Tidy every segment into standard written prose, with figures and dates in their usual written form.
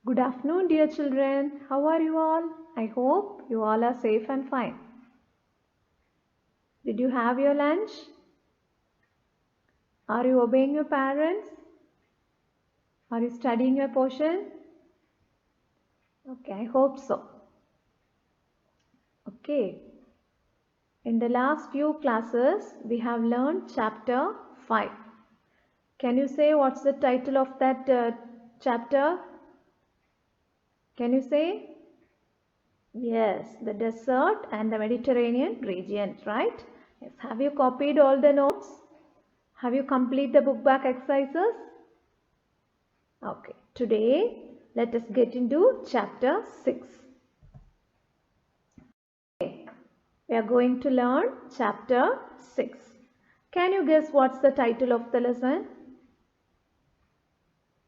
Good afternoon, dear children. How are you all? I hope you all are safe and fine. Did you have your lunch? Are you obeying your parents? Are you studying your portion? Okay, I hope so. Okay. In the last few classes, we have learned chapter 5. Can you say what's the title of that chapter? Can you say? Yes, the desert and the Mediterranean regions, right? Yes. Have you copied all the notes? Have you completed the book back exercises? Okay, today let us get into chapter 6. Okay, we are going to learn chapter 6. Can you guess what's the title of the lesson?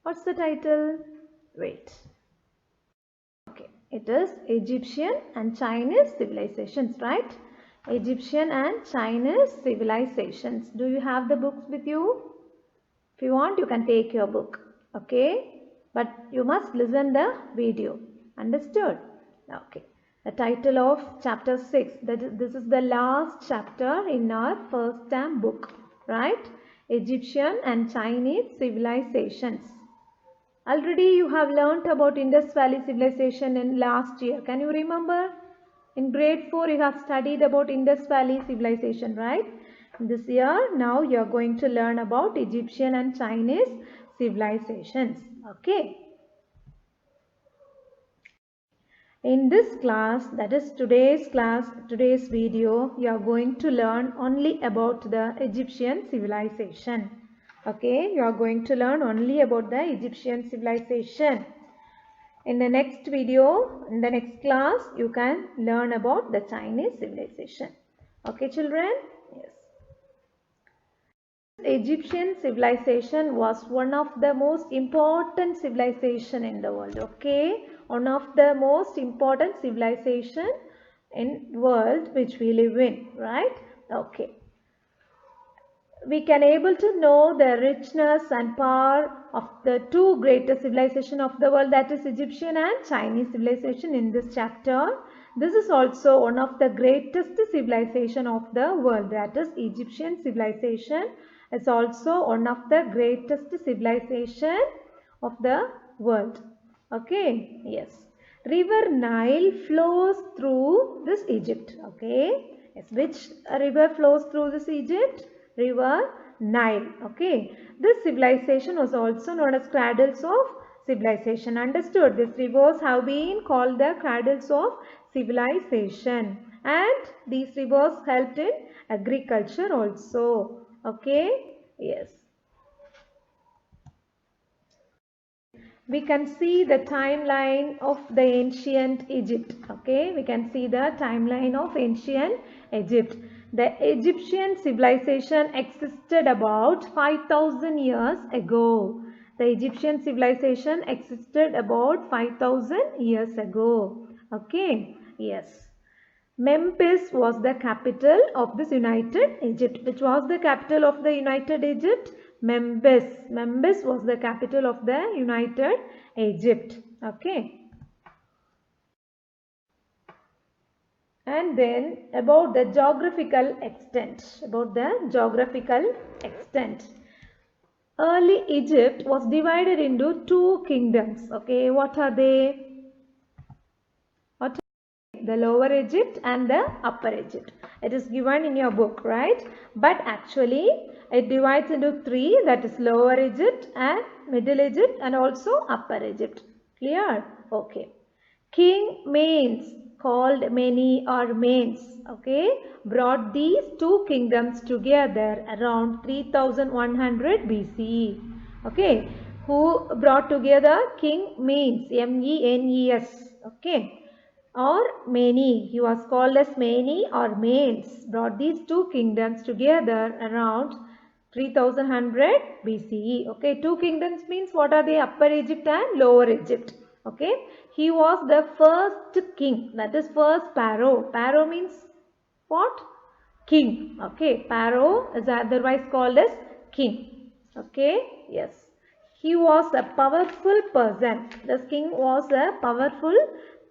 What's the title? Wait. Okay, it is Egyptian and Chinese civilizations, right? Egyptian and Chinese civilizations. Do you have the books with you? If you want, you can take your book. Okay, but you must listen the video. Understood? Okay. The title of chapter 6. This is the last chapter in our first term book, right? Egyptian and Chinese civilizations. Already you have learnt about Indus Valley civilization in last year. Can you remember? In grade 4 you have studied about Indus Valley civilization, right? This year now you are going to learn about Egyptian and Chinese civilizations. Okay. In this class, that is today's class, today's video, you are going to learn only about the Egyptian civilization. Okay, you are going to learn only about the Egyptian civilization. In the next video, in the next class, you can learn about the Chinese civilization. Okay, children? Yes. Egyptian civilization was one of the most important civilization in the world. Okay, one of the most important civilization in world which we live in, right? Okay. We can able to know the richness and power of the two greatest civilization of the world, that is Egyptian and Chinese civilization, in this chapter. This is also one of the greatest civilization of the world, that is Egyptian civilization is also one of the greatest civilization of the world. Okay, yes. River Nile flows through this Egypt. Okay, yes. Which river flows through this Egypt? River Nile. Okay, this civilization was also known as cradles of civilization. Understood? These rivers have been called the cradles of civilization, and these rivers helped in agriculture also. Okay, yes. We can see the timeline of the ancient Egypt. Okay, we can see the timeline of ancient Egypt. The Egyptian civilization existed about 5,000 years ago. The Egyptian civilization existed about 5,000 years ago. Okay, yes. Memphis was the capital of this United Egypt. Which was the capital of the United Egypt? Memphis. Memphis was the capital of the United Egypt. Okay. And then about the geographical extent. About the geographical extent. Early Egypt was divided into two kingdoms. Okay, what are they? The lower Egypt and the upper Egypt. It is given in your book, right? But actually it divides into three, that is lower Egypt and middle Egypt and also upper Egypt. Clear? Okay. King Manes, called many or Manes, okay, brought these two kingdoms together around 3100 BCE. Okay, who brought together? King Manes, M-E-N-E-S, okay, or Mani. He was called as Mani or Manes. Brought these two kingdoms together around 3100 BCE. Okay, two kingdoms means what are they? Upper Egypt and lower Egypt. Okay, he was the first king, that is first Pharaoh. Pharaoh means what? King. Okay, Pharaoh is otherwise called as king. Okay, yes. He was a powerful person. This king was a powerful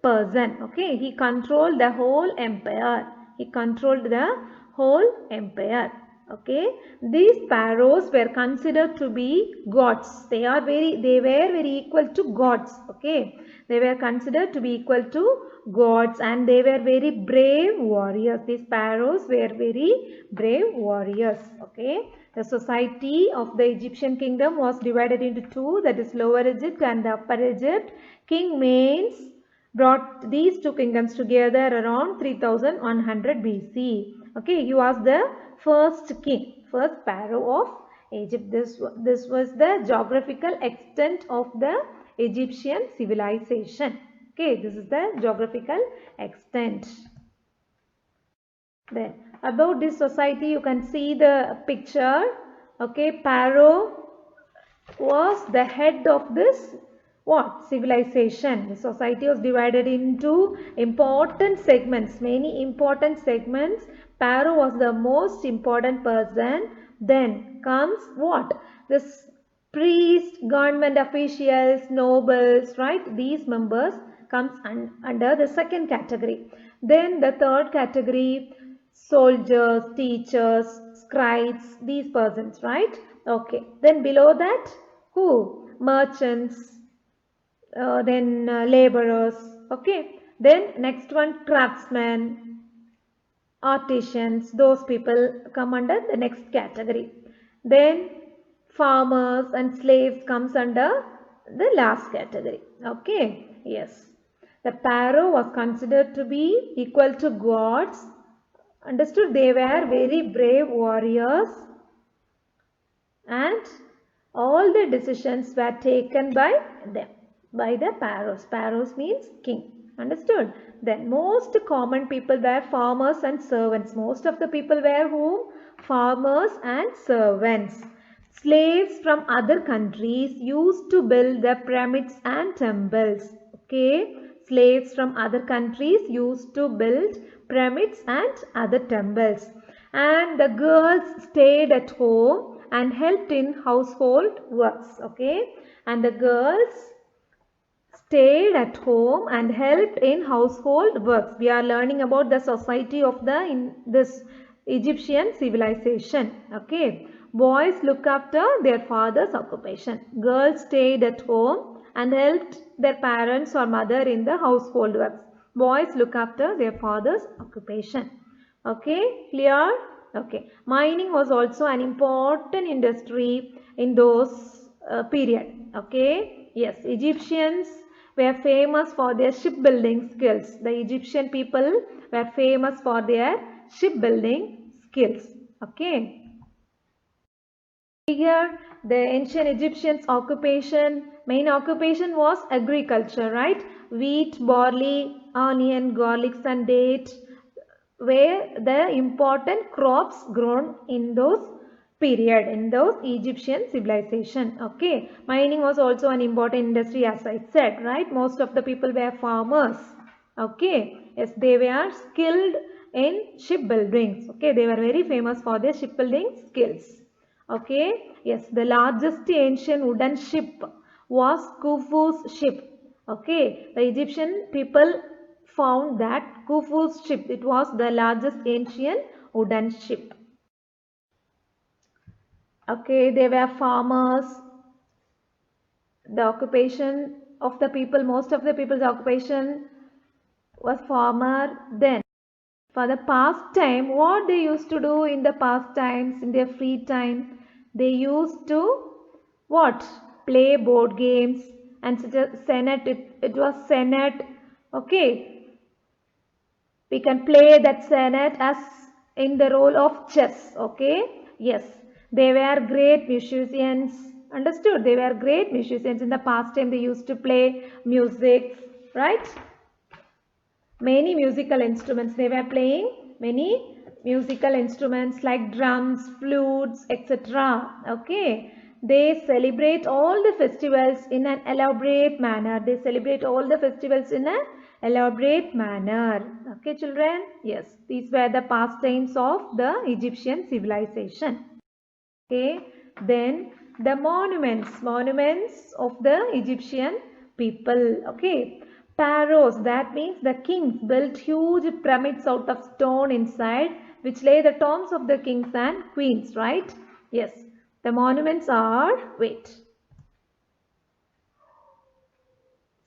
person. Okay, he controlled the whole empire. He controlled the whole empire. Okay, these pharaohs were considered to be gods. They were very equal to gods. Okay, they were considered to be equal to gods, and they were very brave warriors. These pharaohs were very brave warriors. Okay, the society of the Egyptian kingdom was divided into two, that is Lower Egypt and the Upper Egypt. King Menes brought these two kingdoms together around 3100 BC. Okay, he was the first king, first pharaoh of Egypt. This was the geographical extent of the Egyptian civilization. Okay, this is the geographical extent. Then about this society, you can see the picture. Okay, pharaoh was the head of this civilization. The society was divided into important segments, many important segments. Pharaoh was the most important person. Then comes this priest, government officials, nobles, right? These members comes under the second category. Then the third category, soldiers, teachers, scribes, these persons, right? Okay, then below that, who? Merchants, then laborers. Okay, then next one, craftsmen, artisans, those people come under the next category. Then farmers and slaves comes under the last category. Okay, yes. The pharaoh was considered to be equal to gods. Understood? They were very brave warriors, and all the decisions were taken by them, by the pharaohs. Pharaohs means king. Understood? Then most common people were farmers and servants. Most of the people were whom? Farmers and servants. Slaves from other countries used to build the pyramids and temples. Okay, slaves from other countries used to build pyramids and other temples. And the girls stayed at home and helped in household works. Okay, and the girls stayed at home and helped in household works. We are learning about the society of this Egyptian civilization. Okay, boys look after their father's occupation. Girls stayed at home and helped their parents or mother in the household works. Boys look after their father's occupation. Okay, clear? Okay, mining was also an important industry in those period. Okay, yes, Egyptians were famous for their shipbuilding skills. The Egyptian people were famous for their shipbuilding skills. Okay. Here, the ancient Egyptians' main occupation was agriculture, right? Wheat, barley, onion, garlics and date were the important crops grown in those period, in those Egyptian civilization. Okay, mining was also an important industry, as I said, right? Most of the people were farmers. Okay, yes, they were skilled in shipbuilding. Okay, they were very famous for their shipbuilding skills. Okay, yes, the largest ancient wooden ship was Khufu's ship. Okay, the Egyptian people found that Khufu's ship, it was the largest ancient wooden ship. Okay, they were farmers. The occupation of the people, most of the people's occupation was farmer. Then for the pastime, what they used to do in the pastimes, in their free time, they used to play board games, and such a senet, it was senet. Okay, we can play that senet as in the role of chess. Okay, yes, they were great musicians. Understood? They were great musicians. In the past time, they used to play music, right? Many musical instruments. They were playing many musical instruments like drums, flutes, etc. Okay. They celebrate all the festivals in an elaborate manner. They celebrate all the festivals in an elaborate manner. Okay, children? Yes, these were the pastimes of the Egyptian civilization. Okay, then the monuments of the Egyptian people. Okay. Pharaohs, that means the kings built huge pyramids out of stone inside, which lay the tombs of the kings and queens, right? Yes. The monuments are, wait.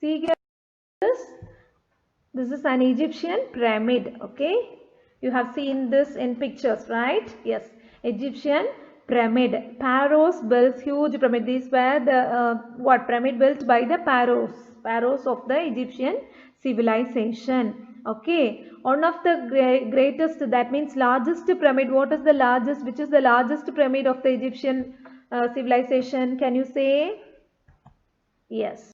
See here, this is an Egyptian pyramid, okay? You have seen this in pictures, right? Yes, Egyptian pyramid. Pharaohs built huge pyramid. These were the pyramid built by the pharaohs of the Egyptian civilization. Okay, one of the greatest, that means largest pyramid. What is the largest? Which is the largest pyramid of the Egyptian civilization? Can you say? Yes.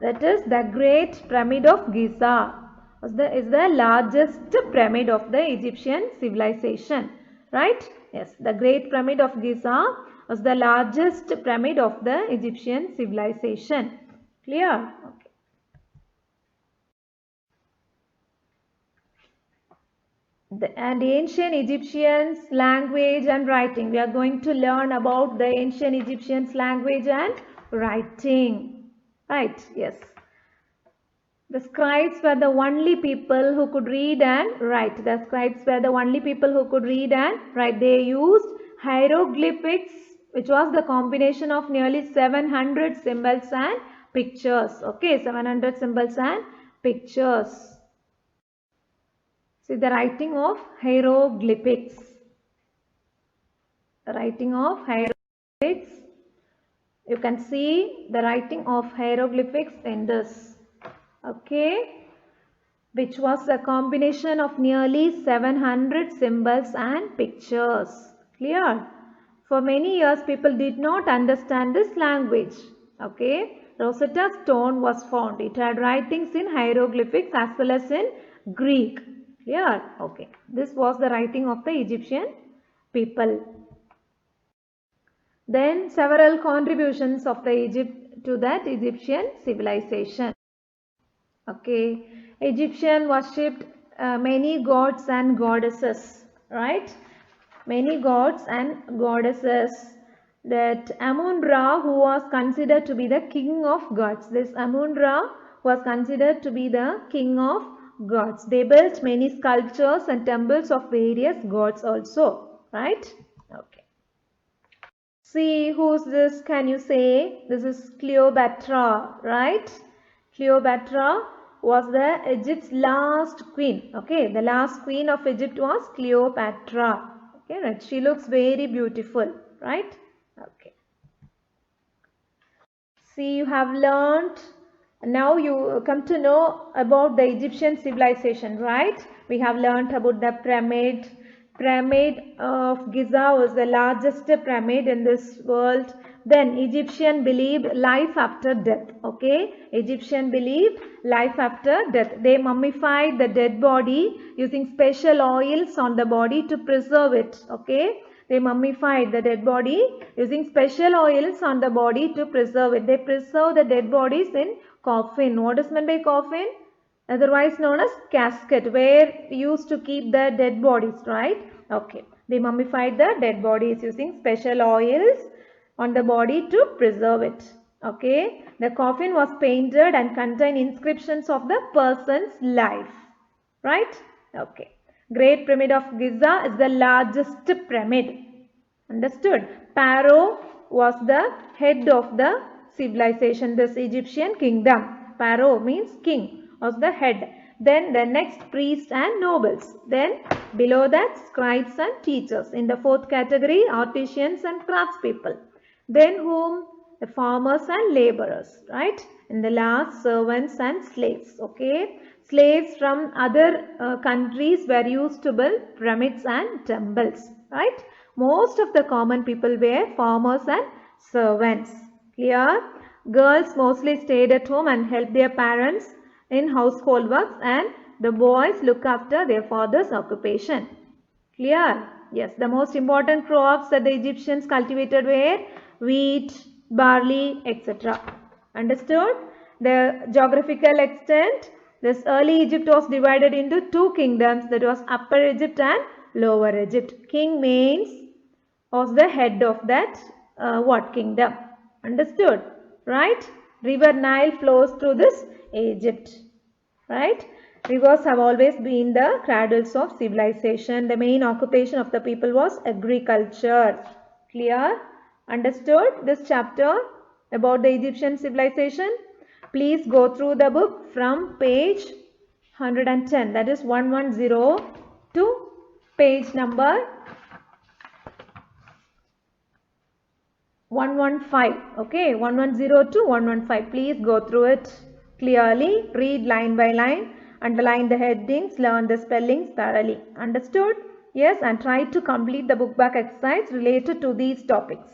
That is the Great Pyramid of Giza. Is the largest pyramid of the Egyptian civilization. Right? Yes. The Great Pyramid of Giza was the largest pyramid of the Egyptian civilization. Clear? Okay. And ancient Egyptians language and writing. We are going to learn about the ancient Egyptians language and writing. Right, yes. The scribes were the only people who could read and write. The scribes were the only people who could read and write. They used hieroglyphics, which was the combination of nearly 700 symbols and pictures. Okay, 700 symbols and pictures. See the writing of hieroglyphics. The writing of hieroglyphics. You can see the writing of hieroglyphics in this. Okay, which was a combination of nearly 700 symbols and pictures. Clear? For many years, people did not understand this language. Okay, Rosetta Stone was found. It had writings in hieroglyphics as well as in Greek. Clear? Okay, this was the writing of the Egyptian people. Then several contributions of the Egypt to that Egyptian civilization. Okay, Egyptian worshipped many gods and goddesses, right? Many gods and goddesses. That Amun-Ra, who was considered to be the king of gods. This Amun-Ra was considered to be the king of gods. They built many sculptures and temples of various gods also, right? Okay. See, who's this? Can you say? This is Cleopatra, right? Cleopatra was the Egypt's last queen. Okay, the last queen of Egypt was Cleopatra. Okay, right. She looks very beautiful, right? Okay. See, you have learned. Now you come to know about the Egyptian civilization, right? We have learned about the pyramid. Pyramid of Giza was the largest pyramid in this world. Then Egyptian believed life after death. Okay, Egyptian believed life after death. They mummified the dead body using special oils on the body to preserve it. Okay, they mummified the dead body using special oils on the body to preserve it. They preserve the dead bodies in coffin. What is meant by coffin? Otherwise known as casket, where used to keep the dead bodies, right? Okay, they mummified the dead bodies using special oils on the body to preserve it. Okay, the coffin was painted and contained inscriptions of the person's life, right? Okay, Great Pyramid of Giza is the largest pyramid. Understood? Pharaoh was the head of the civilization, this Egyptian kingdom. Pharaoh means king, was the head. Then the next priests and nobles. Then below that scribes and teachers. In the fourth category, artisans and craftspeople. Then whom? The farmers and laborers, right? In the last, servants and slaves. Okay, slaves from other countries were used to build pyramids and temples, right? Most of the common people were farmers and servants. Clear? Girls mostly stayed at home and helped their parents in household works, and the boys look after their father's occupation. Clear? Yes, the most important crops that the Egyptians cultivated were wheat, barley, etc. Understood? The geographical extent, this early Egypt was divided into two kingdoms, that was Upper Egypt and Lower Egypt. King means was the head of that what kingdom? Understood, right? River Nile flows through this Egypt, right? Rivers have always been the cradles of civilization. The main occupation of the people was agriculture. Clear? Understood this chapter about the Egyptian civilization? Please go through the book from page 110, that is 110, to page number 115. Okay, 110 to 115. Please go through it clearly. Read line by line. Underline the headings. Learn the spellings thoroughly. Understood? Yes, and try to complete the book back exercise related to these topics,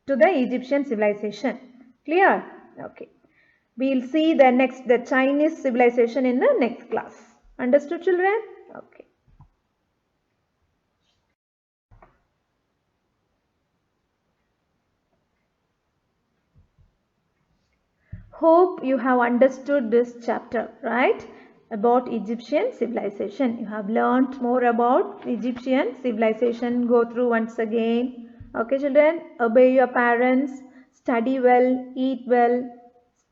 to the Egyptian civilization. Clear? Okay. We'll see the Chinese civilization in the next class. Understood, children? Okay. Hope you have understood this chapter, right? About Egyptian civilization. You have learnt more about Egyptian civilization. Go through once again. Okay, children, obey your parents, study well, eat well,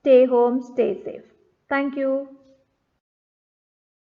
stay home, stay safe. Thank you.